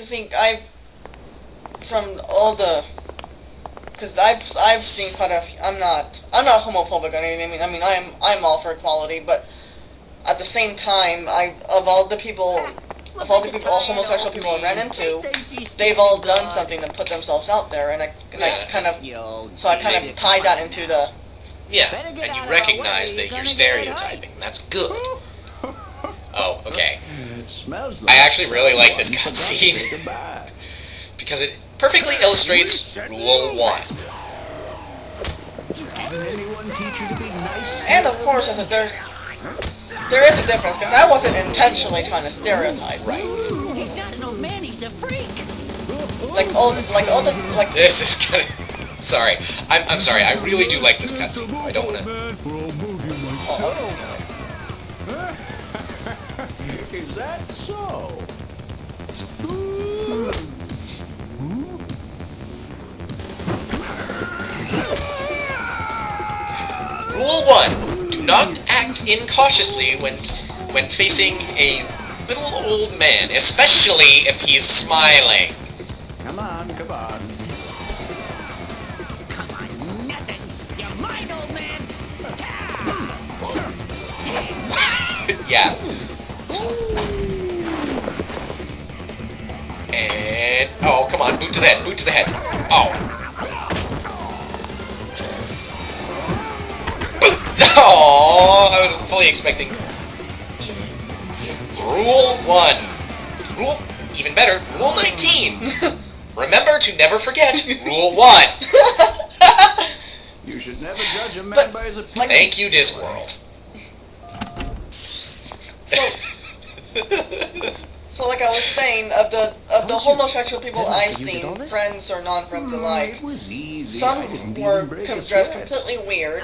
Cause see, from all the, cause I've seen quite a few, I'm not homophobic or anything. I mean, I'm all for equality, but at the same time, all homosexual people I ran into, they've all done something to put themselves out there, and I kind of tied that into the. Yeah, and you recognize that you're stereotyping. That's good. Oh, okay. I actually really like this cutscene because it perfectly illustrates Rule 1. And of course, there is a difference, because I wasn't intentionally trying to stereotype. Right. He's not an old man, he's a freak. This is kind of... Sorry. I'm sorry, I really do like this cutscene. I don't want to... Is that so? Rule 1. Do not act incautiously when facing a little old man, especially if he's smiling. Come on, come on. Come on, nothing. You're mine, old man. Yeah. And... Oh, come on, boot to the head, boot to the head. Oh. Oh, I was fully expecting. Rule 1. Even better, Rule 19. Remember to never forget Rule 1. You should never judge a man by his appearance. Thank you, Discworld. So like I was saying, of the homosexual people I've seen, friends or non-friends alike, some were dressed completely weird.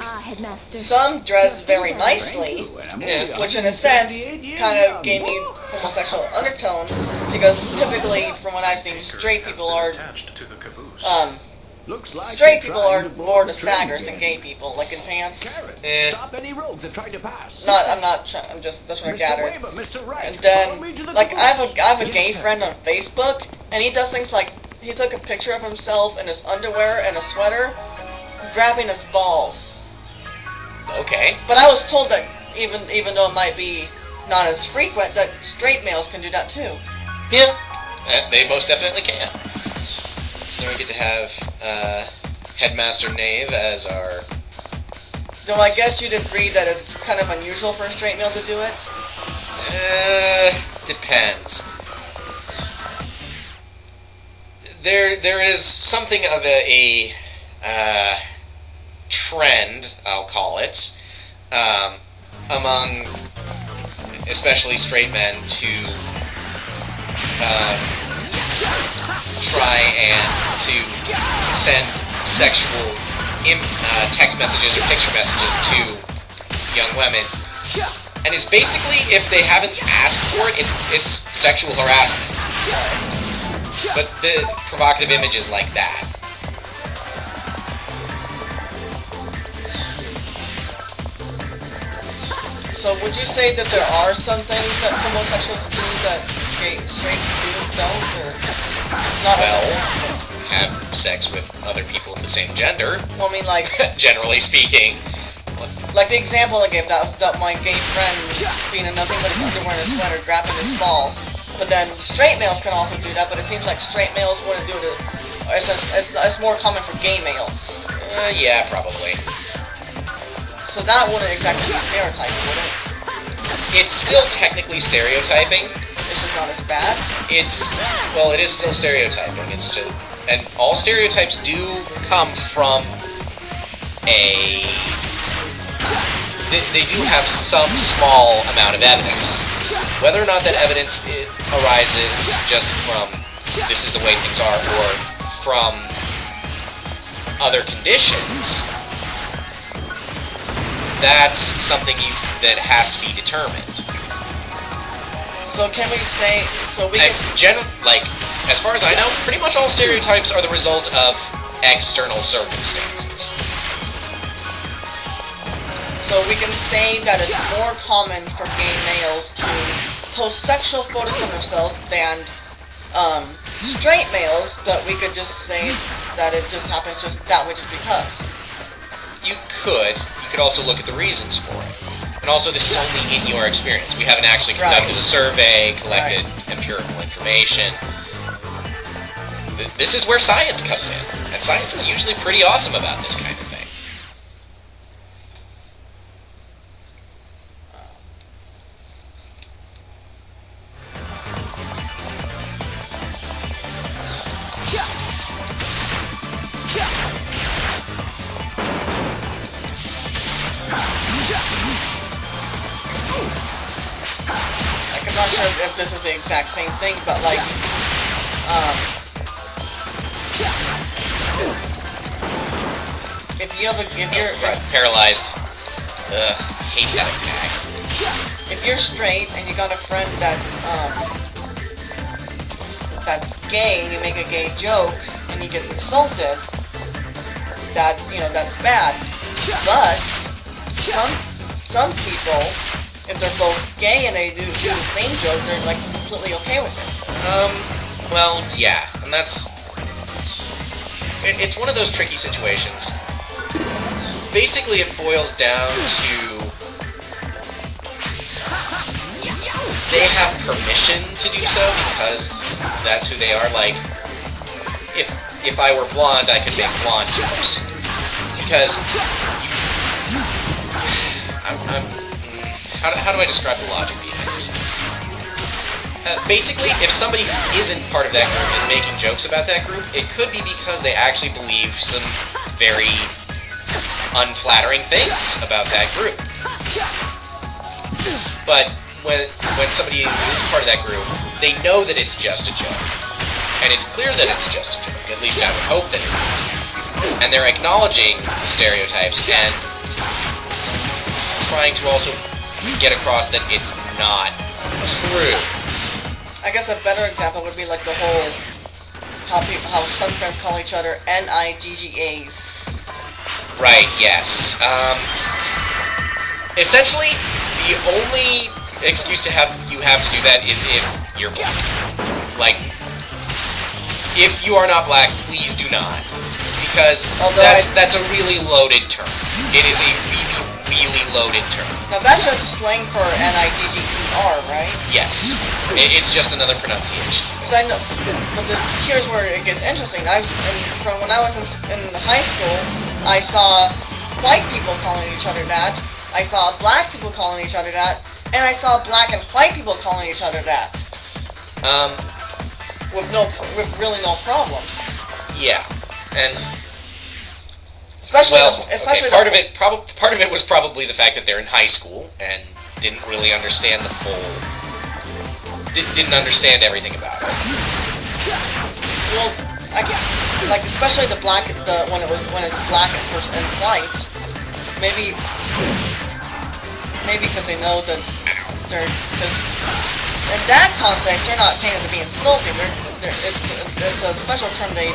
Some dressed very nicely, which in a sense kind of gave me homosexual undertone, because typically, from what I've seen, straight people are more the saggers than gay people, like in pants. Stop any rogues that try to pass. That's what I gathered. And then, like, I have a gay friend on Facebook, and he does things like, he took a picture of himself in his underwear and a sweater, grabbing his balls. Okay. But I was told that, even though it might be not as frequent, that straight males can do that too. Yeah, they most definitely can. So now we get to have Headmaster Knave as our... Though I guess you'd agree that it's kind of unusual for a straight male to do it? Depends. There is something of a trend, I'll call it, among especially straight men to try and to send sexual text messages or picture messages to young women, and it's basically, if they haven't asked for it, it's sexual harassment. But the provocative images like that. So would you say that there are some things that homosexuals do that straights don't, or not? Well, have sex with other people of the same gender. Well, I mean, like, generally speaking. like the example I gave, that my gay friend being in nothing but his underwear and a sweater, grabbing his balls. But then straight males can also do that, but it seems like straight males wouldn't do it. It's more common for gay males. Yeah, probably. So that wouldn't exactly be stereotyping, would it? It's still technically stereotyping. It's just not as bad? Well, it is still stereotyping. It's just... And all stereotypes do come from a... They do have some small amount of evidence. Whether or not that evidence arises just from this is the way things are, or from other conditions, that's something that has to be determined. So can we say... as far as I know, pretty much all stereotypes are the result of external circumstances. So we can say that it's more common for gay males to post sexual photos of themselves than straight males, but we could just say that it just happens just that way just because. You could also look at the reasons for it. And also, this is only in your experience. We haven't actually conducted a survey, collected empirical information. This is where science comes in. And science is usually pretty awesome about this kind of thing. I'm not sure if this is the exact same thing, but like, if you're paralyzed, hate that attack. If you're straight and you got a friend that's gay and you make a gay joke and he gets insulted, that's bad. But some people, if they're both gay and they do the same joke, they're like completely okay with it. Well, yeah, and it's one of those tricky situations. Basically, it boils down to they have permission to do so because that's who they are. Like, if I were blonde, I could make blonde jokes because how do I describe the logic behind this? Basically, if somebody who isn't part of that group is making jokes about that group, it could be because they actually believe some very unflattering things about that group. But when somebody is part of that group, they know that it's just a joke. And it's clear that it's just a joke, at least I would hope that it is. And they're acknowledging the stereotypes and trying to also get across that it's not true. I guess a better example would be like the whole how some friends call each other N-I-G-G-A's. Right, yes. Essentially, the only excuse you have to do that is if you're black. Like, if you are not black, please do not. Because that's a really loaded term. It is a really loaded term. Now that's just slang for N-I-G-G-E-R, right? Yes. It's just another pronunciation. Because I know, but here's where it gets interesting. From when I was in high school, I saw white people calling each other that. I saw black people calling each other that, and I saw black and white people calling each other that. With really no problems. Yeah, and especially part of it was probably the fact that they're in high school and didn't really understand the full. Didn't understand everything about it. Well, especially when it's black and white, maybe because they know that because in that context they're not saying it to be insulting. It's a special term they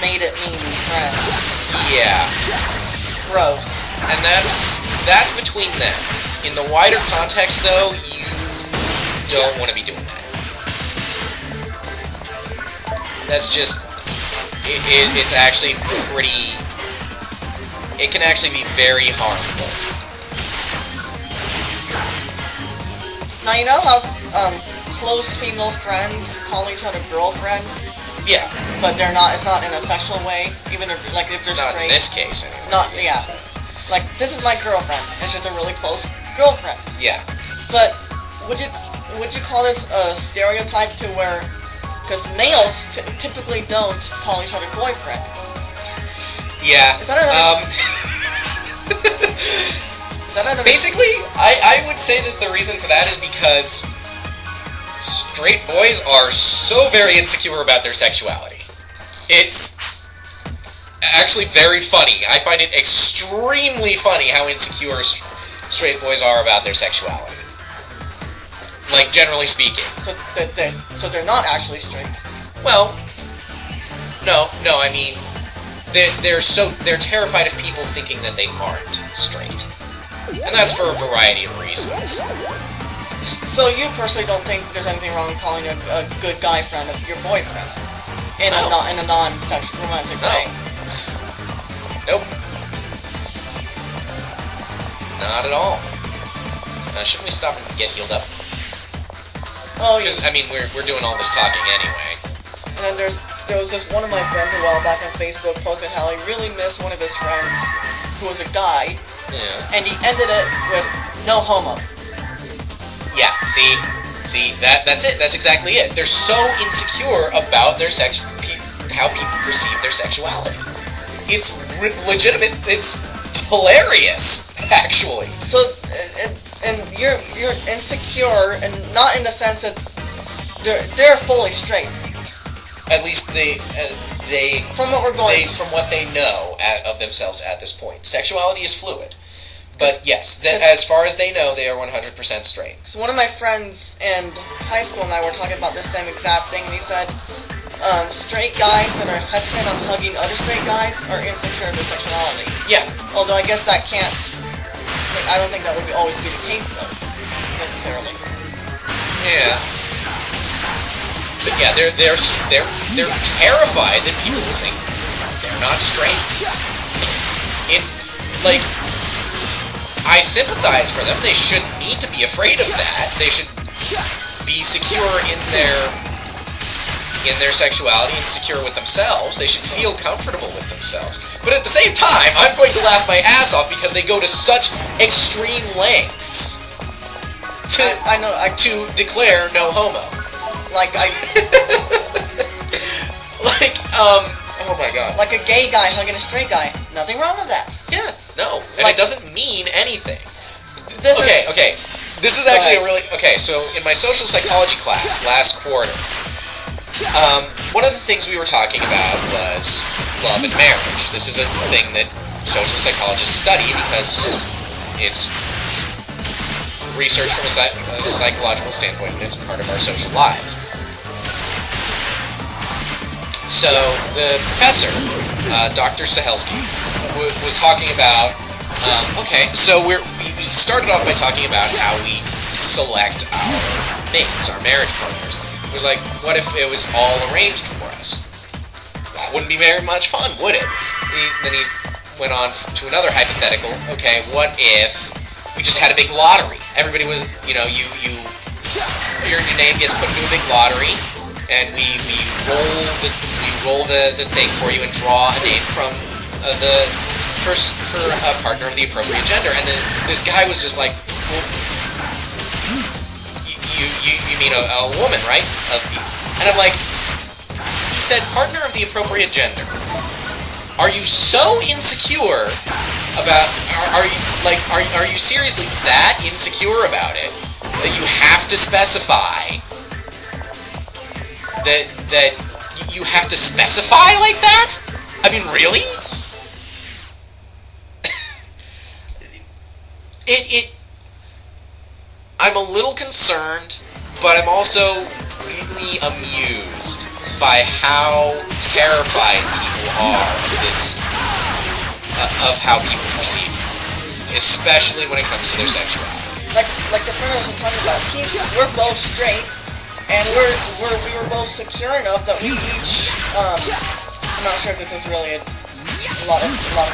made it mean friends. Yeah. Gross. And that's between them. In the wider context, though, you don't want to be doing that. That's just it's actually pretty. It can actually be very harmful. Now you know how close female friends call each other girlfriend? Yeah. But they're not. It's not in a sexual way, even if they're not straight. In this case, anyway. Not yeah. Like this is my girlfriend. It's just a really close girlfriend. Yeah. But would you call this a stereotype to where? Because males typically don't call each other boyfriend. Yeah. Is that another? Basically, I would say that the reason for that is because straight boys are so very insecure about their sexuality. It's actually very funny. I find it extremely funny how insecure straight boys are about their sexuality. Like, generally speaking. So they're not actually straight. Well, no, I mean, they're terrified of people thinking that they aren't straight. And that's for a variety of reasons. So you personally don't think there's anything wrong with calling a good guy friend of your boyfriend in a non-sexual romantic way? Nope. Not at all. Shouldn't we stop and get healed up? Oh, Because, I mean, we're doing all this talking anyway. And then there was this one of my friends a while back on Facebook posted how he really missed one of his friends who was a guy, Yeah. and he ended it with no homo. Yeah, see, that's it. That's exactly it. They're so insecure about their how people perceive their sexuality. It's legitimate. It's hilarious, actually. So, and you're insecure, and not in the sense that they're fully straight. At least they From what we're going, from what they know of themselves at this point. Sexuality is fluid. But yes, as far as they know, they are 100% straight. So one of my friends in high school and I were talking about the same exact thing, and he said straight guys that are hesitant on hugging other straight guys are insecure of their sexuality. Yeah. Although I guess that can't. I don't think that would always be the case, though, necessarily. Yeah. But yeah, they're terrified that people will think they're not straight. It's like, I sympathize for them. They shouldn't need to be afraid of that. They should be secure in their sexuality and secure with themselves. They should feel comfortable with themselves. But at the same time, I'm going to laugh my ass off because they go to such extreme lengths to declare no homo. Oh my god. Like a gay guy hugging a straight guy. Nothing wrong with that. Yeah, no. And it doesn't mean anything. Okay. This is actually so in my social psychology class last quarter, one of the things we were talking about was love and marriage. This is a thing that social psychologists study because it's research from a psychological standpoint, and it's part of our social lives. So the professor, Dr. Sahelsky, was talking about, so we started off by talking about how we select our mates, our marriage partners. It was like, what if it was all arranged for us? That wouldn't be very much fun, would it? Then he went on to another hypothetical. Okay, what if we just had a big lottery? Everybody was, your name gets put into a big lottery, and we roll the thing for you and draw a name from for a partner of the appropriate gender. And then this guy was just like, well, you mean a woman, right? And I'm like, he said partner of the appropriate gender. Are you so insecure about? Are you seriously that insecure about it that you have to specify that you have to specify like that? I mean, really? I'm a little concerned, but I'm also really amused by how terrified people are of how people perceive it, especially when it comes to their sexuality. Like the friend I was talking about, we're both straight, and we were both secure enough that we each, I'm not sure if this is really a lot of people,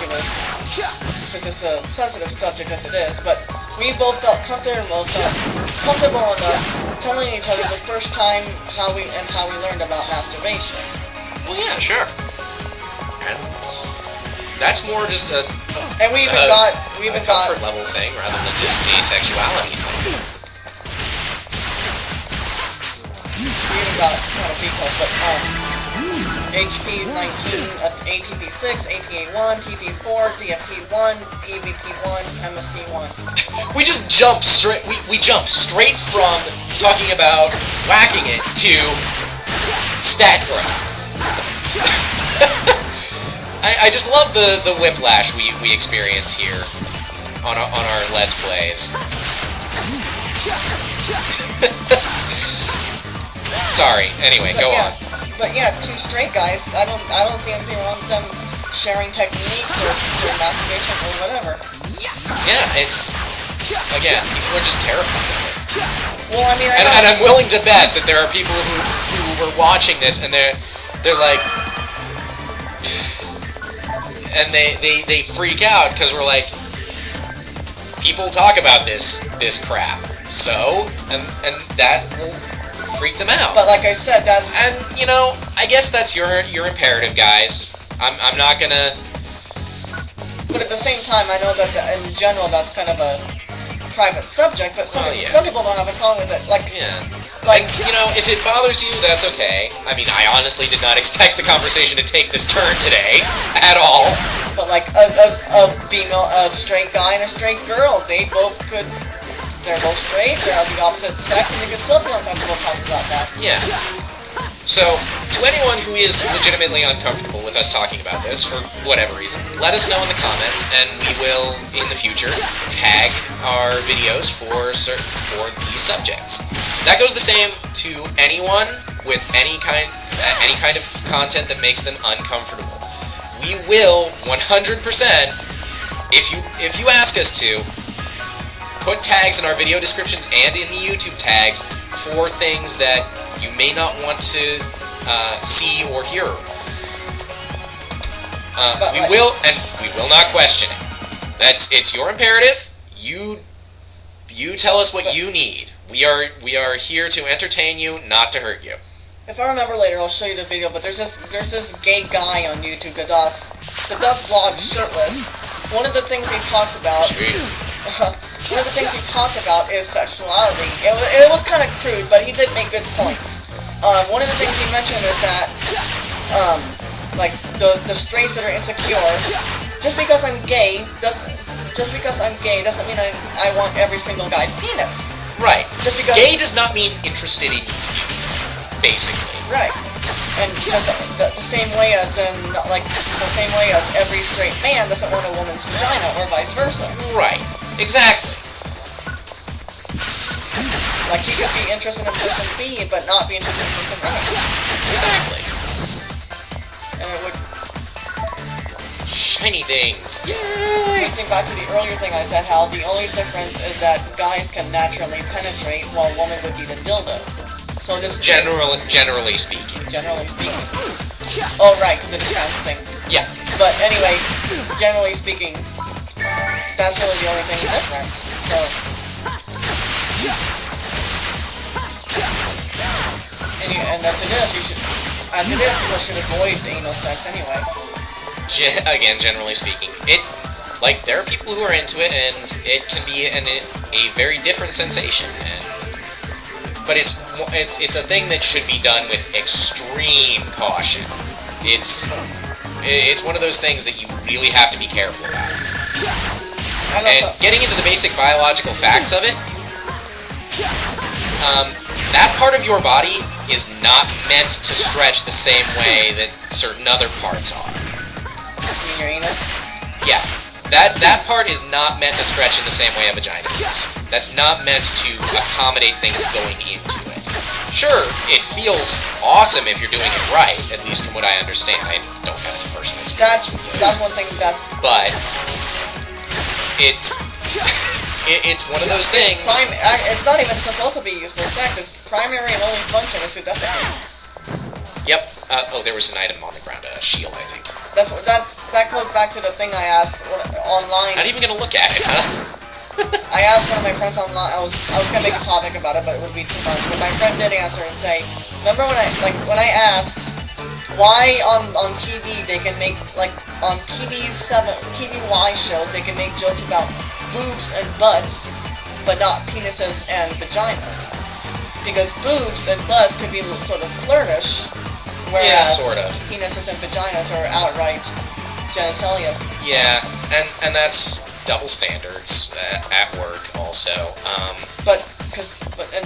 because it's a sensitive subject as it is, but we both felt comfortable enough telling each other the first time how we learned about masturbation. Well, yeah, sure. And that's more just a comfort level thing rather than just a sexuality thing. We even got kind of details, but HP19, ATP6, ATA1, TP4, DFP1, EVP1, MST1. We just jumped straight. We jumped straight from talking about whacking it to stat growth. I just love the whiplash we experience here on our Let's Plays. Sorry. Anyway, go on. But yeah, two straight guys. I don't see anything wrong with them sharing techniques or doing masturbation or whatever. Yeah, it's again, people are just terrified of it. Well, I mean, and I'm willing to bet that there are people who were watching this and they're like, and they freak out because we're like, people talk about this crap, so and that will freak them out. But like I said, that's... And, you know, I guess that's your imperative, guys. I'm not gonna... But at the same time, I know that in general that's kind of a private subject, but some people don't have a problem with it. Like, Like, you know, if it bothers you, that's okay. I mean, I honestly did not expect the conversation to take this turn today, at all. But like, a female, a straight guy and a straight girl, they're both straight, they're of the opposite sex, and they can still feel uncomfortable talking about that. Yeah. So, to anyone who is legitimately uncomfortable with us talking about this, for whatever reason, let us know in the comments, and we will, in the future, tag our videos for these subjects. That goes the same to anyone with any kind of content that makes them uncomfortable. We will 100%, if you ask us to, put tags in our video descriptions and in the YouTube tags for things that you may not want to see or hear. We will not question it. It's your imperative. You tell us what you need. We are here to entertain you, not to hurt you. If I remember later, I'll show you the video. But there's this gay guy on YouTube that does vlog shirtless. One of the things he talks about. One of the things he talked about is sexuality. It was kind of crude, but he did make good points. One of the things he mentioned is that, like the straights that are insecure. Just because I'm gay doesn't mean I want every single guy's penis. Right. Just because gay does not mean interested in you, basically. Right. And just the same way as every straight man doesn't want a woman's vagina, or vice versa. Right. Exactly. Like, he could be interested in person B, but not be interested in person A. Exactly. And it would... Shiny things. Yay! Think back to the earlier thing I said, how the only difference is that guys can naturally penetrate, while women would need a dildo. So this... Generally speaking. Generally speaking. Oh, right, because of the trans thing. Yeah. But anyway, generally speaking, that's really the only thing different. So... And as it is, people should avoid anal sex anyway. Again, generally speaking, there are people who are into it, and it can be a very different sensation. But it's a thing that should be done with extreme caution. It's one of those things that you really have to be careful about. And getting into the basic biological facts of it, that part of your body is not meant to stretch the same way that certain other parts are. You mean your anus? Yeah. That part is not meant to stretch in the same way a vagina is. That's not meant to accommodate things going into it. Sure, it feels awesome if you're doing it right, at least from what I understand. I don't have any personal experience with this. That's one thing But it's one of those things. It's not even supposed to be used for sex. Its primary and only function is to defecate. Yep. There was an item on the ground, a shield, I think. That goes back to the thing I asked online. Not even gonna look at it, huh? I asked one of my friends online. I was gonna make a topic about it, but it would be too much. But my friend did answer and say, remember when I asked why on TV they can make, like, on TVY shows they can make jokes about boobs and butts, but not penises and vaginas, because boobs and butts could be sort of flirtish, whereas sort of. penises and vaginas are outright genitalia. Yeah, and that's double standards at work also. And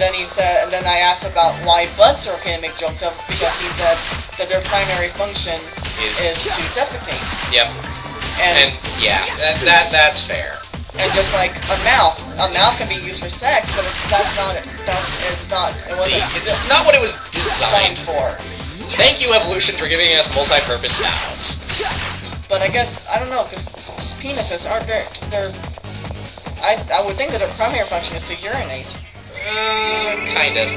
then I asked about why butts are okay to make jokes of, because he said that their primary function is to defecate. Yep. And yeah, that's fair. And just like a mouth can be used for sex, but it's not what it was designed for. Thank you, evolution, for giving us multi-purpose mouths. But I guess, I don't know, because penises aren't I would think that their primary function is to urinate. Kind of.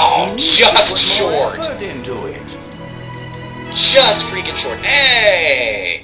Oh, just short. Put into it. Just freaking short. Hey!